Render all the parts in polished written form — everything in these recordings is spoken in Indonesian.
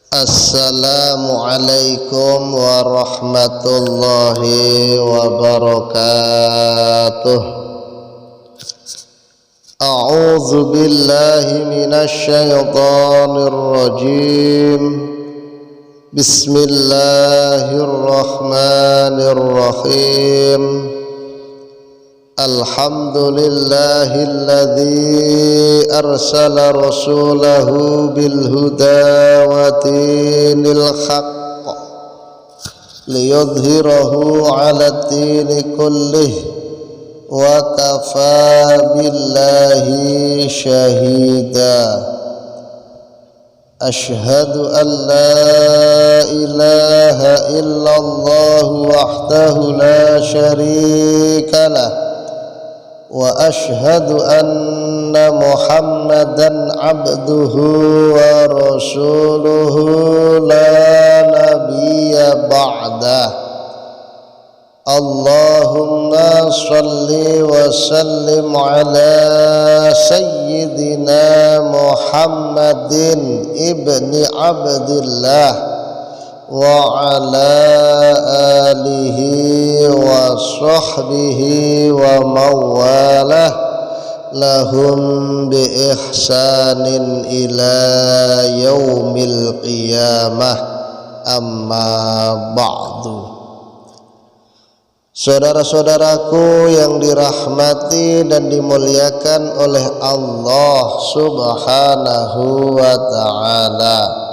Assalamualaikum warahmatullahi wabarakatuh. A'udzu billahi minasy syaithanir rajim. Bismillahirrahmanirrahim. Alhamdulillahilladzi arsala rasulahu bil huda wa dinil haqq liyudhhirahu 'ala dini kullih wa kafa billahi syahida. Ashhadu an la ilaha illallah wahdahu la syarika lah wa ashhadu anna Muhammadan abduhu wa rasuluhu la nabiyya ba'dah. Allahumma salli wa sallim ala sayyidina Muhammadin ibni Abdillah wa ala alihi wa sahbihi wa mawalah lahum bi ihsanin ila yaumil qiyamah, amma ba'du. Saudara-saudaraku yang dirahmati dan dimuliakan oleh Allah Subhanahu wa ta'ala,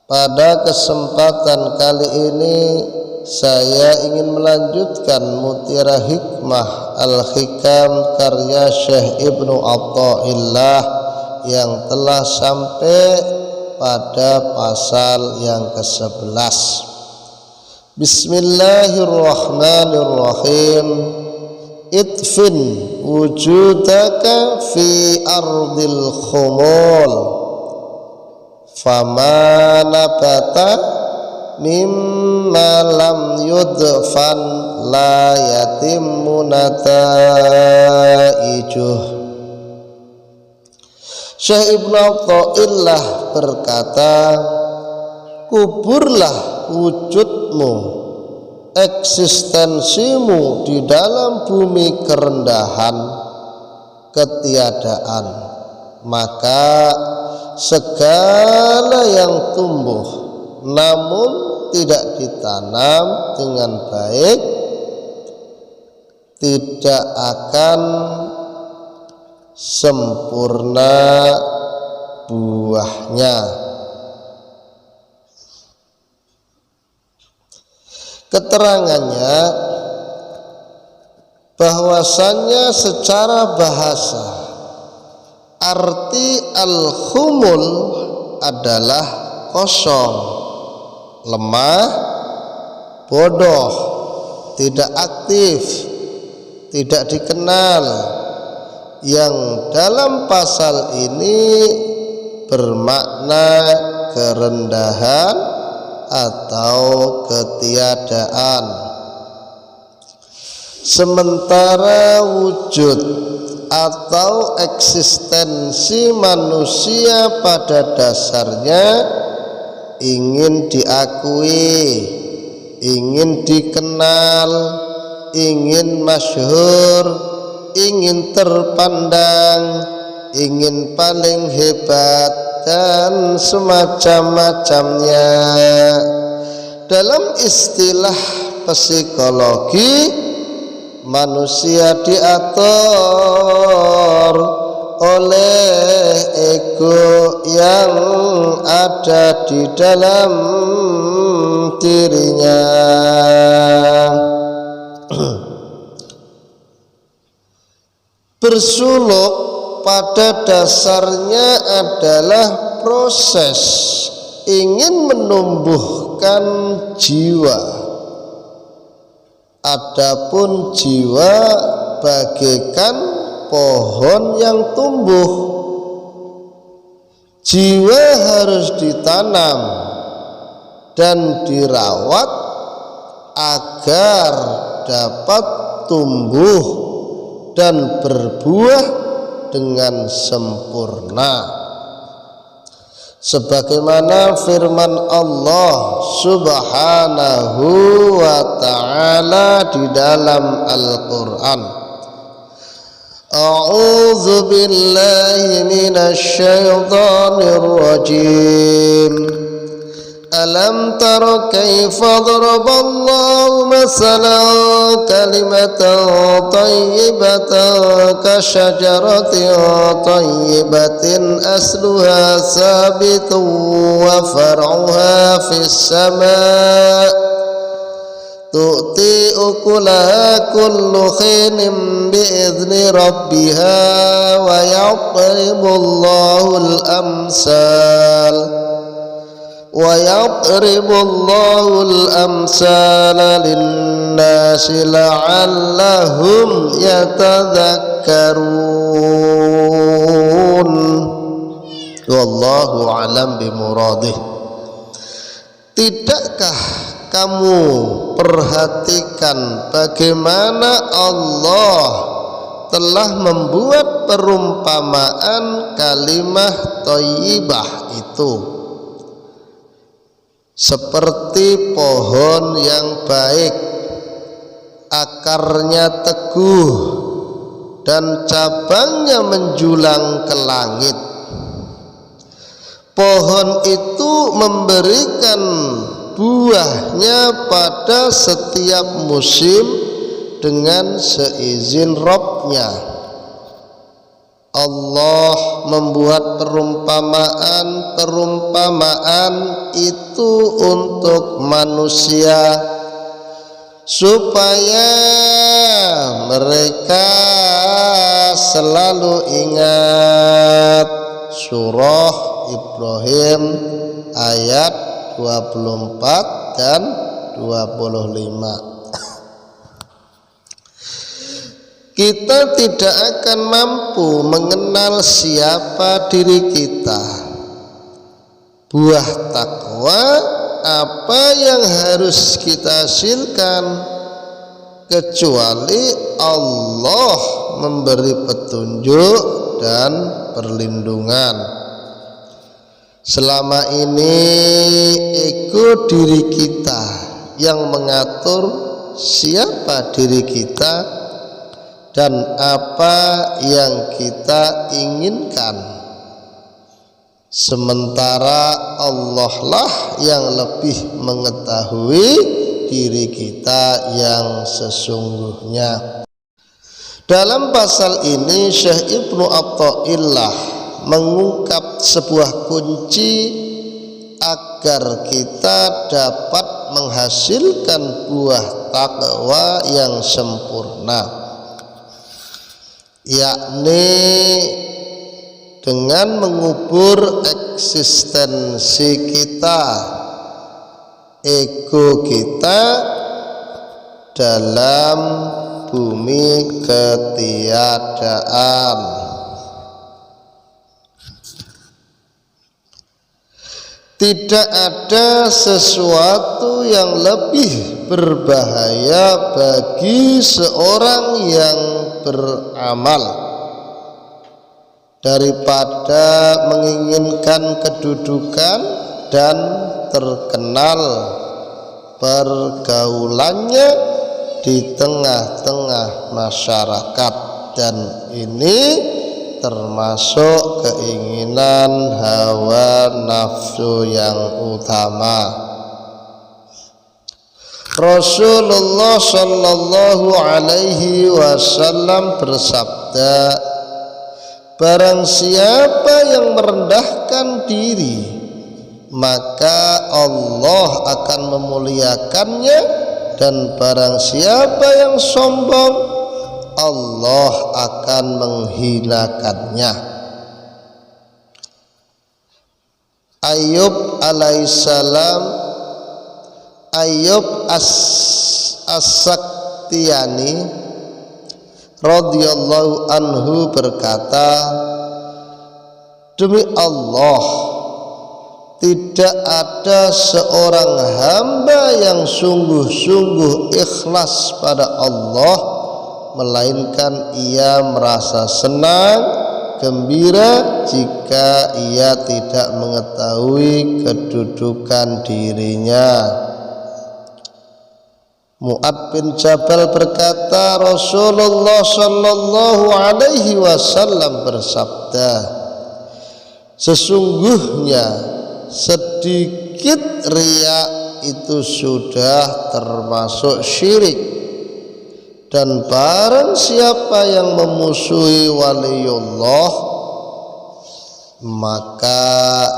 pada kesempatan kali ini saya ingin melanjutkan mutiara hikmah Al-Hikam karya Syekh Ibnu Athaillah yang telah sampai pada pasal yang ke-11. Bismillahirrahmanirrahim. Idfin wujudaka fi ardil khumul fama nabata mimma lam yudfan la yatimmu nataijuh. Syekh Ibnu Athaillah berkata, kuburlah wujudmu, eksistensimu di dalam bumi kerendahan, ketiadaan, maka segala yang tumbuh namun tidak ditanam dengan baik tidak akan sempurna buahnya. Keterangannya bahwasannya secara bahasa arti al-khumul adalah kosong, lemah, bodoh, tidak aktif, tidak dikenal, yang dalam pasal ini bermakna kerendahan atau ketiadaan. Sementara wujud atau eksistensi manusia pada dasarnya ingin diakui, ingin dikenal, ingin masyhur, ingin terpandang, ingin paling hebat dan semacam-macamnya. Dalam istilah psikologi, manusia diatur oleh ego yang ada di dalam dirinya. Bersuluk pada dasarnya adalah proses ingin menumbuhkan jiwa. Adapun jiwa bagaikan pohon yang tumbuh. Jiwa harus ditanam dan dirawat agar dapat tumbuh dan berbuah dengan sempurna. sebagaimana firman Allah Subhanahu wa ta'ala di dalam Al-Qur'an. A'udzu billahi minasy syaithanir rajim. Alam tara kaifa daraballahu masalan kalimatan thayyibatan kasyajaratin thayyibatin asluha sabitun wa far'uha fis sama' tu'ti ukulaha kullu khinin bi'izni rabbiha wa yadribullahu al-amsala lin-nasi la'allahum yatadhakkarun. Wallahu a'lam bimuradih. Tidakkah kamu perhatikan bagaimana Allah telah membuat perumpamaan kalimah thayyibah itu seperti pohon yang baik, akarnya teguh dan cabangnya menjulang ke langit. Pohon itu memberikan buahnya pada setiap musim dengan seizin Rabb-Nya. Allah membuat perumpamaan itu untuk manusia supaya mereka selalu ingat. Surah Ibrahim ayat 24 dan 25. Kita tidak akan mampu mengenal siapa diri kita. Buah takwa apa yang harus kita hasilkan kecuali Allah memberi petunjuk dan perlindungan. Selama ini ego diri kita yang mengatur siapa diri kita dan apa yang kita inginkan, sementara Allah lah yang lebih mengetahui diri kita yang sesungguhnya. Dalam pasal ini Syekh Ibnu Athaillah mengungkap sebuah kunci agar kita dapat menghasilkan buah takwa yang sempurna, yakni dengan mengubur eksistensi kita, ego kita dalam bumi ketiadaan. Tidak ada sesuatu yang lebih berbahaya bagi seorang yang beramal daripada menginginkan kedudukan dan terkenal pergaulannya di tengah-tengah masyarakat, dan ini termasuk keinginan hawa nafsu yang utama. Rasulullah Shallallahu Alaihi Wasallam bersabda, barang siapa yang merendahkan diri, maka Allah akan memuliakannya, dan barang siapa yang sombong, Allah akan menghinakannya. Ayub alaihissalam, Ayub as-Saktiani radhiyallahu anhu berkata, demi Allah, tidak ada seorang hamba yang sungguh-sungguh ikhlas pada Allah melainkan ia merasa senang gembira jika ia tidak mengetahui kedudukan dirinya. Mu'ad bin Jabal berkata, Rasulullah sallallahu alaihi wasallam bersabda, sesungguhnya sedikit riya itu sudah termasuk syirik, dan barang siapa yang memusuhi waliullah maka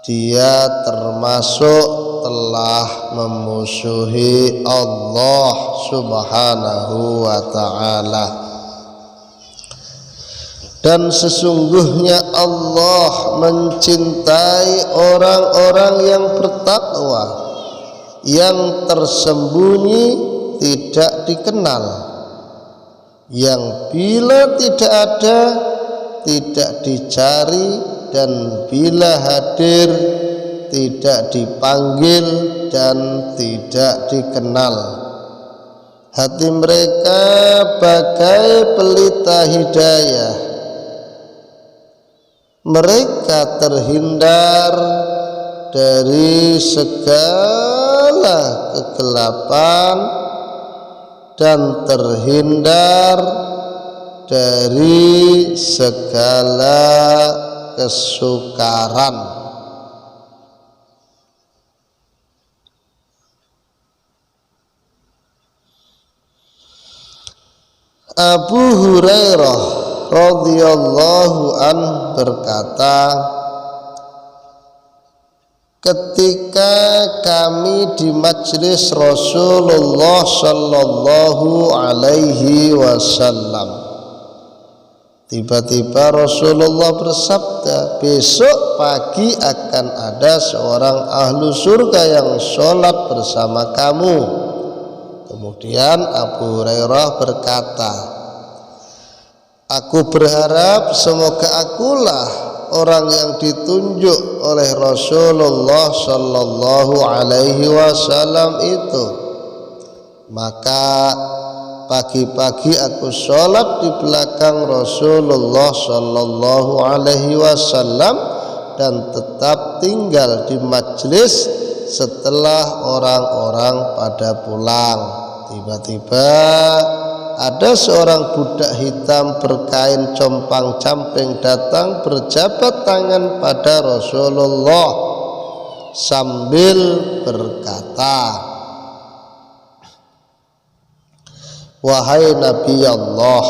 dia termasuk telah memusuhi Allah subhanahu wa ta'ala. Dan sesungguhnya Allah mencintai orang-orang yang bertakwa, yang tersembunyi tidak dikenal, yang bila tidak ada tidak dicari, dan bila hadir tidak dipanggil dan tidak dikenal. Hati mereka bagai pelita hidayah, mereka terhindar dari segala kegelapan dan terhindar dari segala kesukaran. Abu Hurairah radhiyallahu an berkata, ketika kami di majlis Rasulullah sallallahu alaihi wasallam, tiba-tiba Rasulullah bersabda, besok pagi akan ada seorang ahlu surga yang sholat bersama kamu. Kemudian Abu Hurairah berkata, aku berharap semoga akulah orang yang ditunjuk oleh Rasulullah sallallahu alaihi wasallam itu. Maka pagi-pagi aku sholat di belakang Rasulullah sallallahu alaihi wasallam dan tetap tinggal di majlis setelah orang-orang pada pulang. Tiba-tiba ada seorang budak hitam berkain compang-camping datang berjabat tangan pada Rasulullah sambil berkata, wahai Nabi Allah,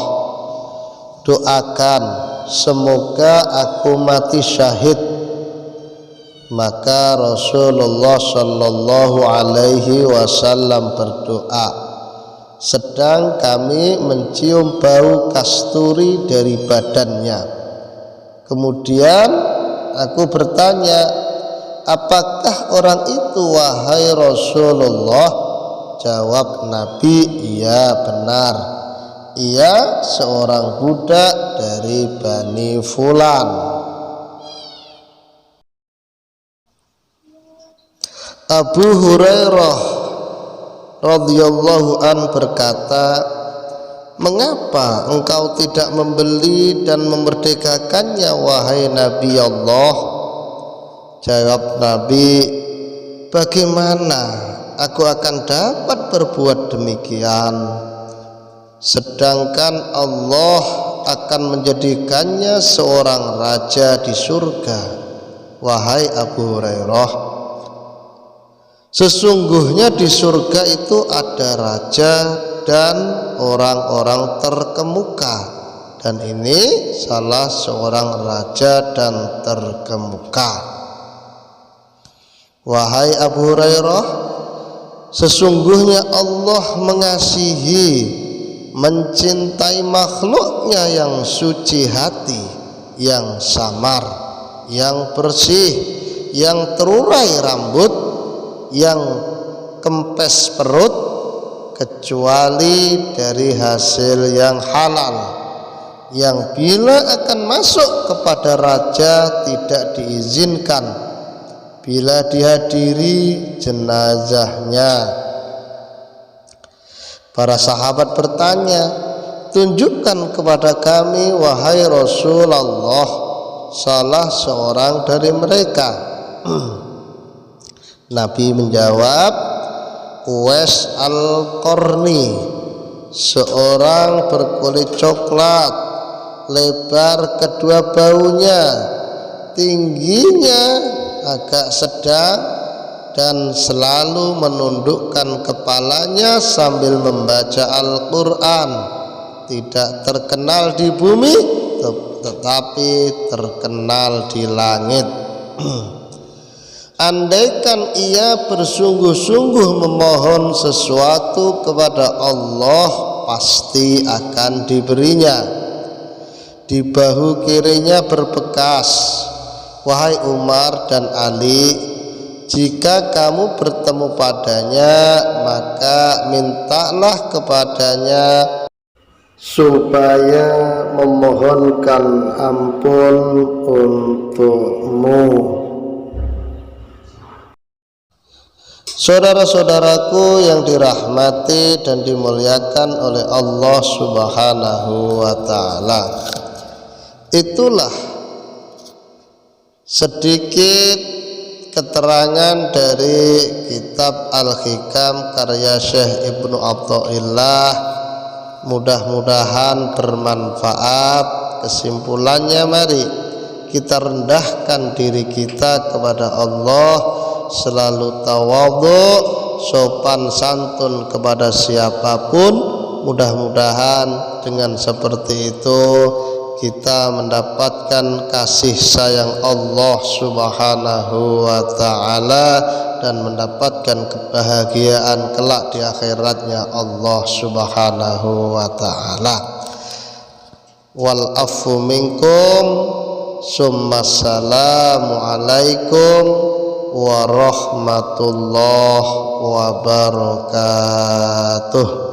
doakan semoga aku mati syahid. Maka Rasulullah sallallahu alaihi wasallam berdoa, sedang kami mencium bau kasturi dari badannya. Kemudian aku bertanya, apakah orang itu wahai Rasulullah? Jawab Nabi, iya benar, ia seorang budak dari Bani Fulan. Abu Hurairah radhiyallahu an berkata, mengapa engkau tidak membeli dan memerdekakannya wahai Nabi Allah? Jawab Nabi, bagaimana aku akan dapat berbuat demikian, sedangkan Allah akan menjadikannya seorang raja di surga. Wahai Abu Hurairah, sesungguhnya di surga itu ada raja dan orang-orang terkemuka, dan ini salah seorang raja dan terkemuka. Wahai Abu Hurairah, sesungguhnya Allah mengasihi, mencintai makhluknya yang suci hati, yang samar, yang bersih, yang terurai rambut, yang kempes perut, kecuali dari hasil yang halal, yang bila akan masuk kepada raja tidak diizinkan bila dihadiri jenazahnya. Para sahabat bertanya, tunjukkan kepada kami wahai Rasulullah salah seorang dari mereka. Nabi menjawab, Uwais Al-Qarni, seorang berkulit coklat, lebar kedua baunya, tingginya agak sedang, dan selalu menundukkan kepalanya sambil membaca Al-Quran. Tidak terkenal di bumi, tetapi terkenal di langit. Andaikan ia bersungguh-sungguh memohon sesuatu kepada Allah, pasti akan diberinya. Di bahu kirinya berbekas, wahai Umar dan Ali, jika kamu bertemu padanya, maka mintalah kepadanya supaya memohonkan ampun untukmu. Saudara-saudaraku yang dirahmati dan dimuliakan oleh Allah Subhanahu wa ta'ala, itulah sedikit keterangan dari kitab Al-Hikam karya Syekh Ibnu Athaillah. Mudah-mudahan bermanfaat. Kesimpulannya, mari kita rendahkan diri kita kepada Allah, selalu tawadhu, sopan santun kepada siapapun. Mudah-mudahan dengan seperti itu kita mendapatkan kasih sayang Allah Subhanahu wa ta'ala dan mendapatkan kebahagiaan kelak di akhiratnya Allah Subhanahu wa ta'ala. Wal afu minkum, summa assalamu alaikum warahmatullahi wabarakatuh.